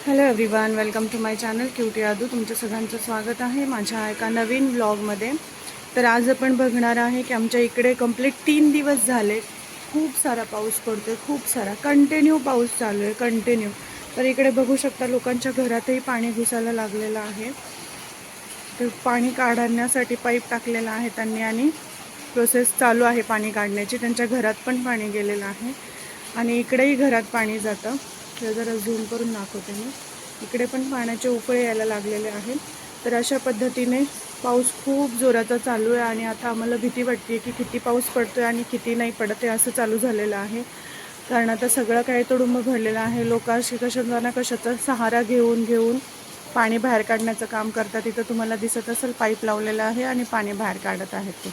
Hello everyone, welcome to my channel cutie Aadu. तुमचं सगळ्यांचं स्वागत आहे माझ्या एका नवीन व्लॉगमध्ये. तर आज आपण बघणार आहे की आमच्या इकडे कंप्लीट 3 दिवस झाले खूप सारा पाऊस पडतोय, खूप सारा कंटिन्यू पाऊस चालू आहे, कंटिन्यू. तर इकडे बघू शकता लोकांच्या घरातही पाणी घुसायला लागलेलं आहे. तर पाणी काढण्यासाठी पाईप टाकलेला आहे त्यांनी आणि प्रोसेस चालू आहे पाणी काढण्याची. त्यांच्या घरात पण पाणी गेलेलं आहे आणि इकडेही घरात पाणी जातं. तर जरा झूम करून दाखवते मी. इकडे पण पाण्याचे उकळे यायला लागलेले आहेत. तर अशा पद्धतीने पाऊस खूप जोराचा चालू आहे आणि आता आम्हाला भीती वाटते की किती पाऊस पडतोय आणि किती नाही पडत आहे असं चालू झालेलं आहे. कारण आता सगळं काही तुडुंब भरलेलं आहे. लोक अशी कशाचा ना कशाचा सहारा घेऊन पाणी बाहेर काढण्याचं काम करतात. इथं तुम्हाला दिसत असेल पाईप लावलेलं आहे आणि पाणी बाहेर काढत आहेत ते.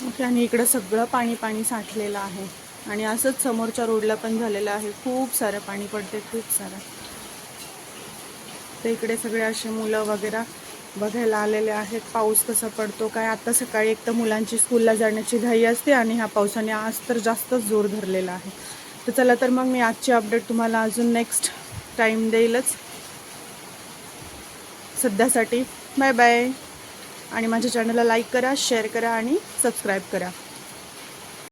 ओके, आणि इकडं सगळं पाणी साठलेलं आहे आणि असंच समोरच्या रोडला पण झालेलं आहे. खूप सारं पाणी पडते, खूप सारं. तर इकडे सगळे असे मुलं वगैरे बघायला आलेले आहेत पाऊस कसा पडतो काय. आता सकाळी एक तर मुलांची स्कूलला जाण्याची घाई असते आणि ह्या पावसाने आज तर जास्तच जोर धरलेला आहे. तर चला, तर मग मी आजची अपडेट तुम्हाला अजून नेक्स्ट टाईम देईलच. सध्यासाठी बाय बाय. आणि माझ्या चॅनलला लाईक करा, शेअर करा आणि सबस्क्राईब करा.